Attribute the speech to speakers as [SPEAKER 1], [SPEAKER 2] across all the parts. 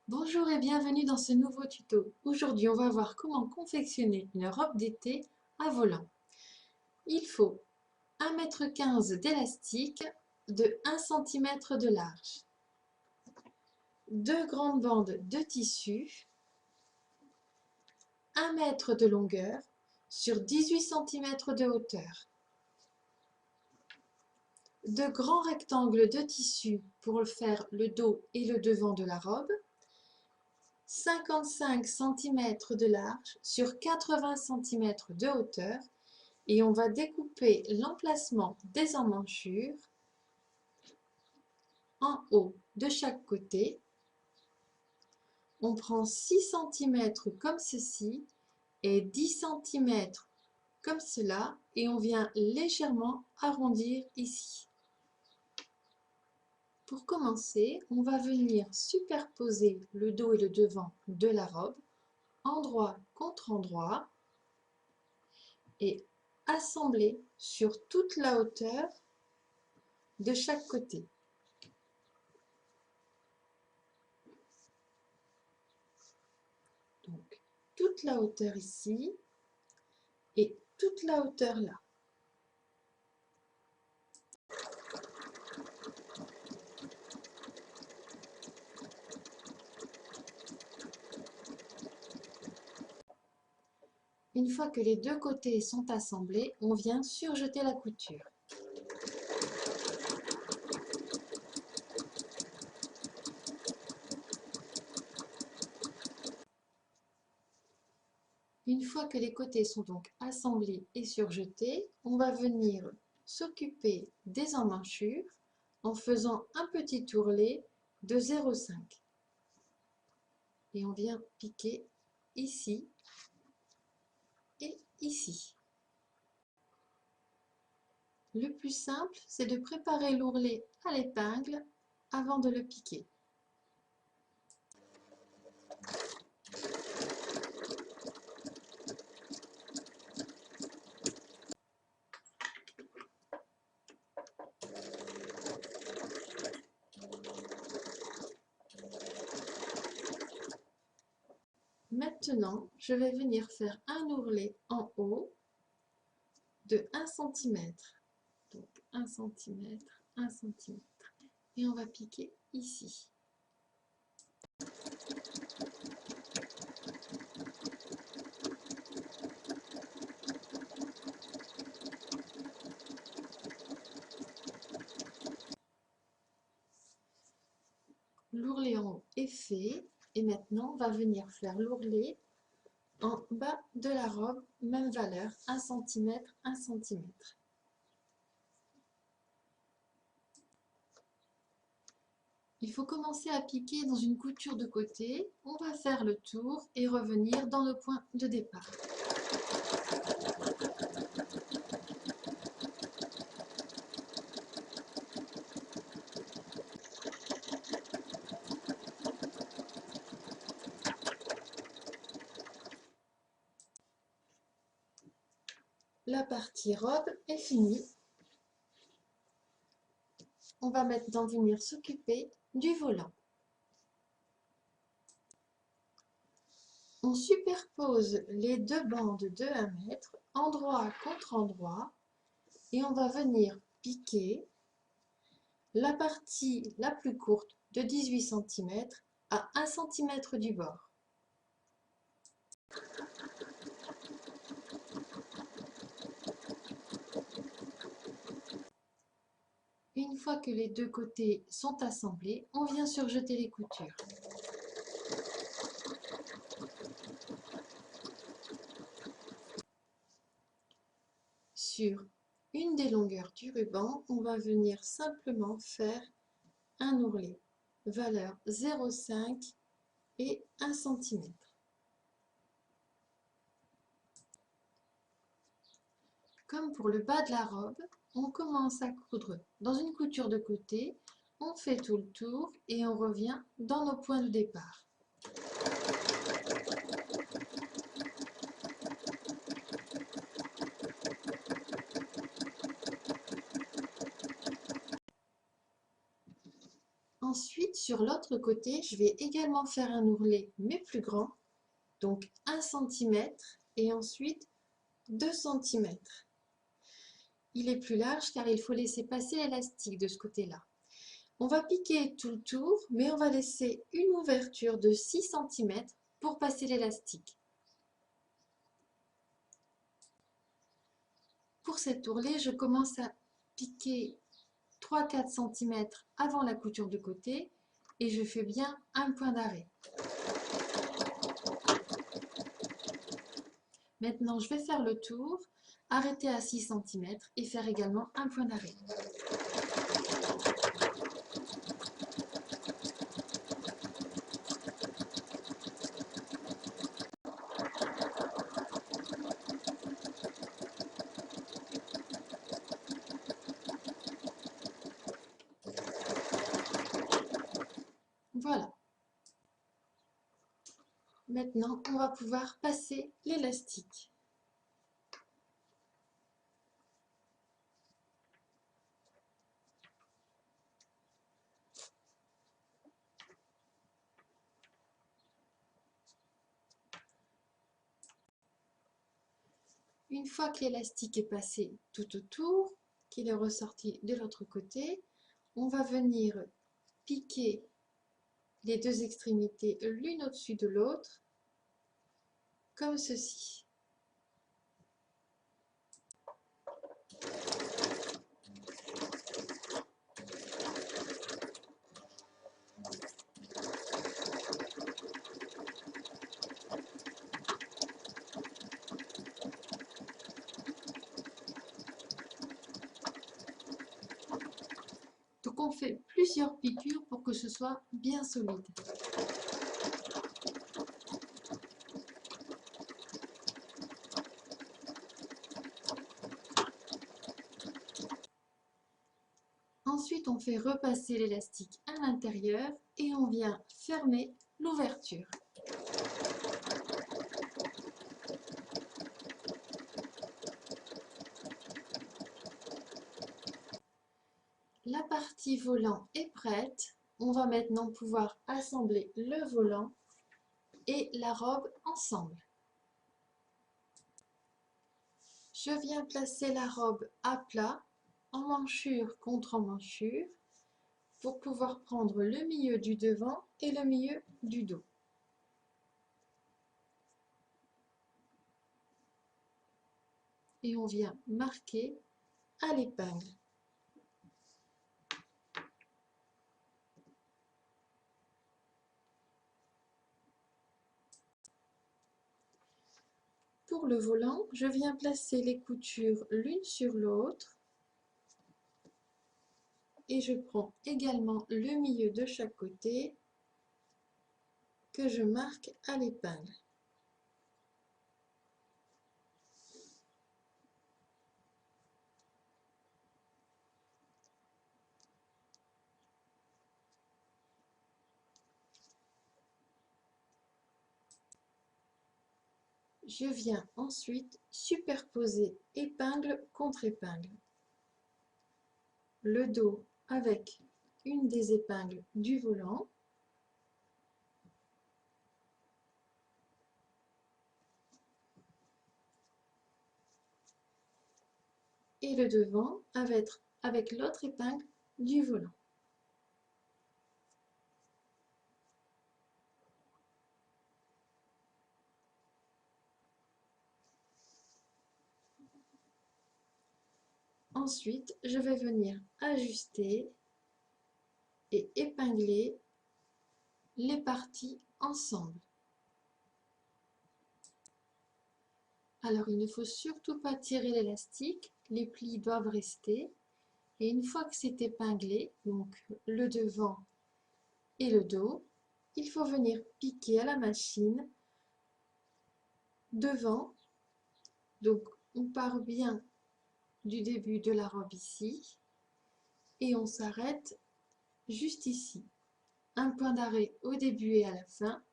[SPEAKER 1] Bonjour et bienvenue dans ce nouveau tuto. Aujourd'hui, on va voir comment confectionner une robe d'été à volant. Il faut 1,15 m d'élastique de 1 cm de large, deux grandes bandes de tissu, 1 mètre de longueur sur 18 cm de hauteur, de grands rectangles de tissu pour faire le dos et le devant de la robe, 55 cm de large sur 80 cm de hauteur, et on va découper l'emplacement des emmanchures en haut de chaque côté. On prend 6 cm comme ceci et 10 cm comme cela, et on vient légèrement arrondir ici. Pour commencer, on va venir superposer le dos et le devant de la robe, endroit contre endroit, et assembler sur toute la hauteur de chaque côté. Donc, toute la hauteur ici et toute la hauteur là. Une fois que les deux côtés sont assemblés, on vient surjeter la couture. Une fois que les côtés sont donc assemblés et surjetés, on va venir s'occuper des emmanchures en faisant un petit ourlet de 0,5. Et on vient piquer ici et ici. Le plus simple, c'est de préparer l'ourlet à l'épingle avant de le piquer. Maintenant, je vais venir faire un ourlet en haut de 1 cm. Donc 1 cm, 1 cm. Et on va piquer ici. L'ourlet en haut est fait. Et maintenant, on va venir faire l'ourlet en bas de la robe, même valeur, 1 cm, 1 cm. Il faut commencer à piquer dans une couture de côté. On va faire le tour et revenir dans le point de départ. La partie robe est finie. On va maintenant venir s'occuper du volant. On superpose les deux bandes de 1 mètre, endroit contre endroit, et on va venir piquer la partie la plus courte de 18 cm à 1 cm du bord. Une fois que les deux côtés sont assemblés, on vient surjeter les coutures. Sur une des longueurs du ruban, on va venir simplement faire un ourlet, valeur 0,5 et 1 cm. Comme pour le bas de la robe, on commence à coudre dans une couture de côté, on fait tout le tour et on revient dans nos points de départ. Ensuite, Ensuite, sur l'autre côté, je vais également faire un ourlet, mais plus grand, donc 1 cm et ensuite 2 cm. Il est plus large car il faut laisser passer l'élastique de ce côté-là. On va piquer tout le tour, mais on va laisser une ouverture de 6 cm pour passer l'élastique. Pour cet ourlet, je commence à piquer 3-4 cm avant la couture de côté et je fais bien un point d'arrêt. Maintenant, je vais faire le tour, arrêter à 6 cm et faire également un point d'arrêt. Voilà. Maintenant, on va pouvoir passer l'élastique. Une fois que l'élastique est passé tout autour, qu'il est ressorti de l'autre côté, on va venir piquer les deux extrémités l'une au-dessus de l'autre, comme ceci. Donc on fait plusieurs piqûres pour que ce soit bien solide. Ensuite, on fait repasser l'élastique à l'intérieur et on vient fermer l'ouverture. La partie volant est prête. On va maintenant pouvoir assembler le volant et la robe ensemble. Je viens placer la robe à plat, emmanchure contre emmanchure, pour pouvoir prendre le milieu du devant et le milieu du dos. Et on vient marquer à l'épingle. Pour le volant, je viens placer les coutures l'une sur l'autre et je prends également le milieu de chaque côté que je marque à l'épingle. Je viens ensuite superposer épingle contre épingle. Le dos avec une des épingles du volant. Et le devant avec l'autre épingle du volant. Ensuite, je vais venir ajuster et épingler les parties ensemble. Alors, il ne faut surtout pas tirer l'élastique, les plis doivent rester. Et une fois que c'est épinglé, donc le devant et le dos, il faut venir piquer à la machine devant. Donc, on part bien du début de la robe ici et on s'arrête juste ici. Un point d'arrêt au début et à la fin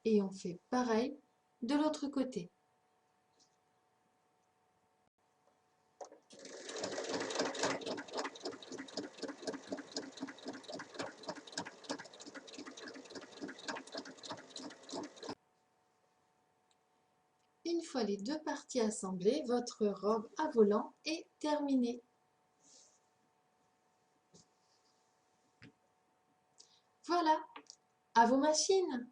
[SPEAKER 1] et on fait pareil de l'autre côté. Une fois les deux parties assemblées, votre robe à volant est terminée. Voilà, à vos machines!